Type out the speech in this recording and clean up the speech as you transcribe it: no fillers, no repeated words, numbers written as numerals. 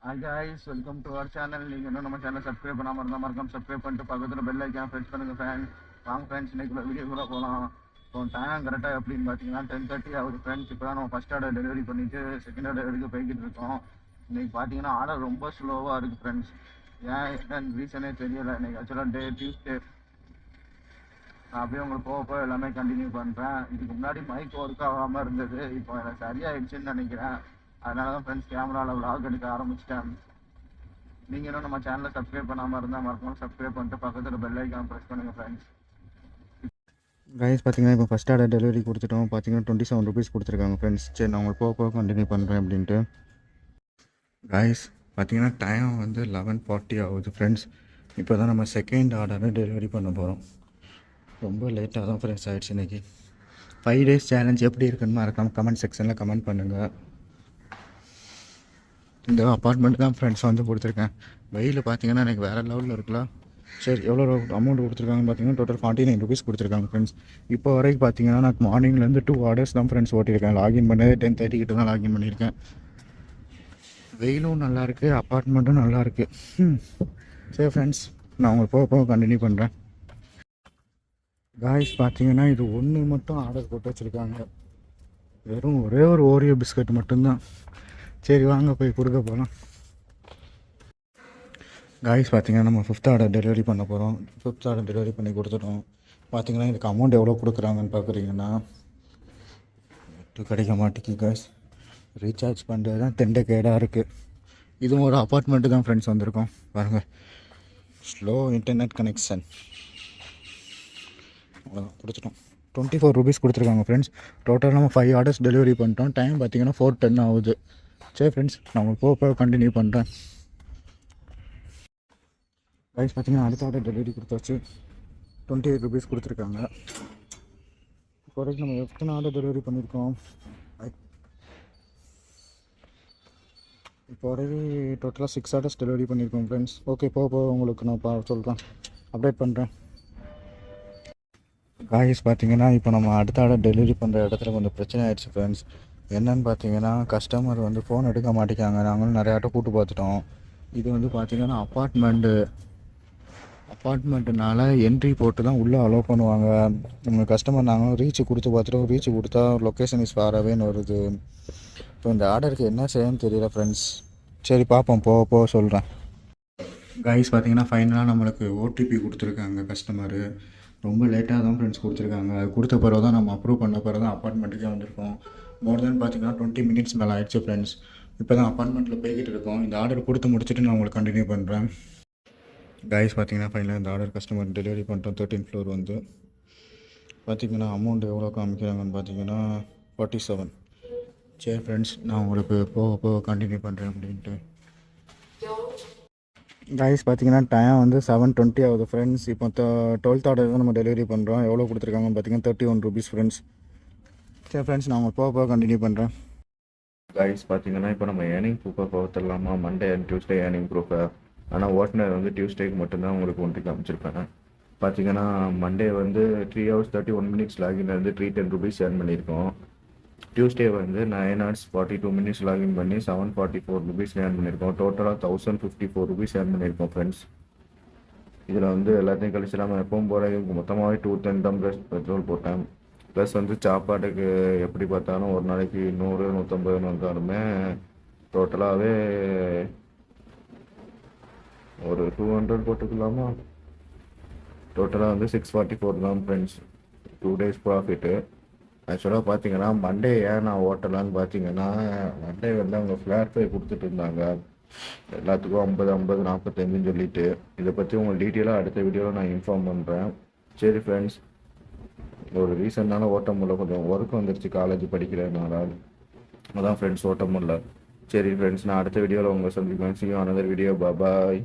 Hi guys, welcome to our channel. நீங்கள் இன்னும் நம்ம சேனல் சப்ஸ்கிரைப் பண்ணாமல் இருந்தால் மறக்காம சப்ஸ்கிரைப் பண்ணிட்டு பக்கத்தில் பெல் ஐக்கான் ப்ரெஸ் பண்ணுங்கள் ஃப்ரெண்ட்ஸ். வாங்க ஃப்ரெண்ட்ஸ், இன்றைக்கி வீடியோ கூட போகலாம். இப்போ டைம் கரெக்டாக எப்படின்னு பார்த்தீங்கன்னா 10:30 ஆகுது ஃப்ரெண்ட்ஸ். இப்போ தான் நம்ம ஃபஸ்ட் ஆர்டர் டெலிவரி பண்ணிவிட்டு செகண்ட் ஆர்டர் எடுக்க போய்கிட்டு இருக்கோம். இன்றைக்கி பார்த்தீங்கன்னா ஆர்டர் ரொம்ப ஸ்லோவாக இருக்குது ஃப்ரெண்ட்ஸ். ஏன் என்னன்னு ரீசனே தெரியலை. இன்றைக்கி ஆக்சுவலாக டியூஸ்டே. நான் அப்படியே உங்களுக்கு போக எல்லாமே கண்டினியூ பண்ணுறேன். இதுக்கு முன்னாடி மைக் ஒர்க் ஆகாமல் இருந்தது, இப்போ எனக்கு சரியாயிடுச்சுன்னு நினைக்கிறேன். அதனால தான் ஃப்ரெண்ட்ஸ் கேமராவில் விளாக் எடுக்க ஆரம்பிச்சிட்டேன். நீங்கள் இன்னும் நம்ம சேனலை சப்ஸ்கிரைப் பண்ணாமல் இருந்தால் மறக்காம சப்ஸ்கிரைப் பண்ணிட்டு பக்கத்தில் பெல் ஐக்கான் ப்ரெஸ் பண்ணுங்கள் ஃப்ரெண்ட்ஸ். கைஸ் பார்த்தீங்கன்னா இப்போ ஃபஸ்ட் ஆர்டர் டெலிவரி கொடுத்துட்டோம். பார்த்தீங்கன்னா 27 ருபீஸ் கொடுத்துருக்காங்க ஃப்ரெண்ட்ஸ். சரி, நான் உங்களுக்கு போக கண்டினியூ பண்ணுறேன் அப்படின்ட்டு. கைஸ் பார்த்தீங்கன்னா டைம் வந்து 11:40 ஆகுது ஃப்ரெண்ட்ஸ். இப்போ தான் நம்ம செகண்ட் ஆர்டரை டெலிவரி பண்ண போகிறோம். ரொம்ப லேட்டாக தான் ஃப்ரெண்ட்ஸ் ஆகிடுச்சு இன்றைக்கி. 5 days சேலஞ்ச் எப்படி இருக்குன்னு மறக்காமல் கமெண்ட் செக்ஷனில் கமெண்ட் பண்ணுங்கள். இந்த அப்பார்ட்மெண்ட் தான் ஃப்ரெண்ட்ஸ் வந்து கொடுத்துருக்கேன். வெயில் பார்த்தீங்கன்னா எனக்கு வேறு லெவலில் இருக்கலாம். சரி, எவ்வளோ அமௌண்ட் கொடுத்துருக்காங்கன்னு பார்த்தீங்கன்னா டோட்டல் 49 ருபீஸ் கொடுத்துருக்காங்க ஃப்ரெண்ட்ஸ். இப்போ வரைக்கும் பார்த்தீங்கன்னா நான் மார்னிங்லேருந்து 2 ஆர்டர்ஸ் தான் ஃப்ரெண்ட்ஸ் ஓட்டியிருக்கேன். லாகின் பண்ணது 10:30 கிட்ட தான் லாகின் பண்ணியிருக்கேன். வெயிலும் நல்லாயிருக்கு, அப்பார்ட்மெண்ட்டும் நல்லாயிருக்கு. சரி ஃப்ரெண்ட்ஸ், நான் உங்களுக்கு போக கண்டினியூ பண்ணுறேன். காய்ஸ் பார்த்தீங்கன்னா இது ஒன்று மட்டும் ஆர்டர் போட்டு வச்சுருக்காங்க. வெறும் ஒரே ஒரு ஓரியோ பிஸ்கட் மட்டும்தான். சரி வாங்க போய் கொடுக்க போகலாம். காய்ஸ் பார்த்தீங்கன்னா நம்ம 5th ஆர்டர் டெலிவரி பண்ண போகிறோம். 5th ஆர்டர் டெலிவரி பண்ணி கொடுத்துட்டோம். பார்த்தீங்கன்னா இதுக்கு அமௌண்ட் எவ்வளோ கொடுக்குறாங்கன்னு பார்க்குறீங்கன்னா கிடைக்க மாட்டேங்குது காய்ஸ். ரீசார்ஜ் பண்ணுறது தான் தெண்டக்கேடாக இருக்குது. இதுவும் ஒரு அப்பார்ட்மெண்ட்டு தான் ஃப்ரெண்ட்ஸ் வந்திருக்கோம். பாருங்கள், ஸ்லோ இன்டர்நெட் கனெக்ஷன். அவ்வளோதான், கொடுத்துட்டோம். 24 ருபீஸ் கொடுத்துருக்காங்க ஃப்ரெண்ட்ஸ். டோட்டல் நம்ம 5 ஆர்டர்ஸ் டெலிவரி பண்ணிட்டோம். டைம் பார்த்தீங்கன்னா 4:10 ஆகுது. சரி ஃப்ரெண்ட்ஸ், நான் உங்களுக்கு போக கண்டினியூ பண்ணுறேன். கைஸ் பார்த்தீங்கன்னா அடுத்த ஆர்டர் டெலிவரி கொடுத்தாச்சு. 28 ருபீஸ் கொடுத்துருக்காங்க. இப்போ வரைக்கும் நம்ம எத்தனை ஆர்டர் டெலிவரி பண்ணியிருக்கோம்? இப்போ வரைக்கும் டோட்டலாக 6 ஆர்டர்ஸ் டெலிவரி பண்ணியிருக்கோம் ஃப்ரெண்ட்ஸ். ஓகே, போக உங்களுக்கு நான் சொல்கிறேன், அப்டேட் பண்ணுறேன். காய்ஸ் பார்த்தீங்கன்னா இப்போ நம்ம அடுத்த ஆர்டர் டெலிவரி பண்ணுற இடத்துல கொஞ்சம் பிரச்சனை ஆகிடுச்சு ஃப்ரெண்ட்ஸ். என்னென்னு பார்த்தீங்கன்னா கஸ்டமர் வந்து ஃபோன் எடுக்க மாட்டேங்காங்க. நாங்களும் நிறைய ஆட்டோ கூப்பிட்டு பார்த்துட்டோம். இது வந்து பார்த்திங்கன்னா அப்பார்ட்மெண்ட்டுனால என்ட்ரி போட்டு தான் உள்ளே அலோவ் பண்ணுவாங்க. நம்ம கஸ்டமர் நாங்களும் ரீச் கொடுத்து பார்த்துட்டோம். ரீச் கொடுத்தா லொக்கேஷன் இஸ் ஃபார் அவேன்னு வருது. இப்போ இந்த ஆர்டருக்கு என்ன செய்யணும்னு தெரியல ஃப்ரெண்ட்ஸ். சரி பார்ப்போம், போக சொல்கிறேன். கைஸ் பார்த்தீங்கன்னா ஃபைனலாக நம்மளுக்கு ஓடிபி கொடுத்துருக்காங்க கஸ்டமரு. ரொம்ப லேட்டாக தான் ஃப்ரெண்ட்ஸ் கொடுத்துருக்காங்க. அது கொடுத்த பிறகு தான் நம்ம அப்ரூவ் பண்ண பிறகு தான் அப்பார்ட்மெண்ட்டுக்கே வந்திருக்கோம். மோர் தென் பார்த்தீங்கன்னா 20 மினிட்ஸ் மேலே ஆயிடுச்சு ஃப்ரெண்ட்ஸ். இப்போ தான் அப்பார்ட்மெண்ட்டில் போய்கிட்டு இருக்கோம். இந்த ஆர்டர் கொடுத்து முடிச்சுட்டு நான் உங்களுக்கு கண்டினியூ பண்ணுறேன். கைஸ் பார்த்தீங்கன்னா ஃபைனலாக இந்த ஆர்டர் கஸ்டமர் டெலிவரி பண்ணிட்டோம். 13th ஃப்ளோர் வந்து பார்த்திங்கன்னா அமௌண்ட் எவ்வளோ காமிக்கிறாங்கன்னு பார்த்தீங்கன்னா 47. சரி ஃப்ரெண்ட்ஸ், நான் உங்களுக்கு போக கண்டினியூ பண்ணுறேன் அப்படின்ட்டு. கைஸ் பார்த்தீங்கன்னா டைம் வந்து 7:20 ஆகுது ஃப்ரெண்ட்ஸ். இப்போ 12th ஆர்டர் தான் நம்ம டெலிவரி பண்ணுறோம். எவ்வளோ கொடுத்துருக்காங்கன்னு பார்த்தீங்கன்னா 31 ருபீஸ் ஃப்ரெண்ட்ஸ். சரி ஃப்ரெண்ட்ஸ், நான் உங்களுக்கு போக கண்டினியூ பண்ணுறேன். கைஸ் பார்த்தீங்கன்னா இப்போ நம்ம ஏர்னிங் ப்ரூஃபை பார்த்துடலாமா? மண்டே அண்ட் டியூஸ்டே ஏர்னிங் ப்ரூஃபை. ஆனால் ஓட்டுநர் வந்து டியூஸ்டேக்கு மட்டும்தான் உங்களுக்கு ஒன்று காமிச்சிருப்பேன். பார்த்தீங்கன்னா மண்டே வந்து 3 hours 31 minutes லாகின் வந்து 310 ருபீஸ் ஏர்ன் பண்ணியிருக்கோம். டியூஸ்டே வந்து 9 hours 42 minutes லாகின் பண்ணி 744 ருபீஸ் ஏர்ன் பண்ணியிருக்கோம். டோட்டலாக 1054 ருபீஸ் ஏர்ன் பண்ணியிருக்கோம் ஃப்ரெண்ட்ஸ். இதில் வந்து எல்லாத்தையும் கழிச்சு நம்ம எப்பவும் போகிற மொத்தமாகவே 210 தான் ப்ளஸ் பெட்ரோல் போட்டேன். ப்ளஸ் வந்து சாப்பாட்டுக்கு எப்படி பார்த்தாலும் ஒரு நாளைக்கு 100 150 வந்தாலுமே டோட்டலாகவே ஒரு 200 போட்டுக்கலாமா? டோட்டலாக வந்து 644 தான் ஃப்ரெண்ட்ஸ். 2 days profit. ஆக்சுவலாக பார்த்தீங்கன்னா மண்டே ஏன் நான் ஓட்டலான்னு பார்த்தீங்கன்னா மண்டே வந்து அவங்க ஃப்ளாட் பே கொடுத்துட்டு இருந்தாங்க எல்லாத்துக்கும் 50 50 45 சொல்லிட்டு. இதை பற்றி உங்களுக்கு டீட்டெயிலாக அடுத்த வீடியோவில் நான் இன்ஃபார்ம் பண்ணுறேன். சரி ஃப்ரெண்ட்ஸ், ஒரு ரீசன்னால ஓட்ட முடியல, கொஞ்சம் ஒர்க் வந்துருச்சு காலேஜ் படிக்கிறதுனால. அதான் ஃப்ரெண்ட்ஸ் ஓட்ட முடியல. சரி ஃப்ரெண்ட்ஸ், நான் அடுத்த வீடியோவில் உங்களை சந்திப்பேன். See you on another video. Bye bye.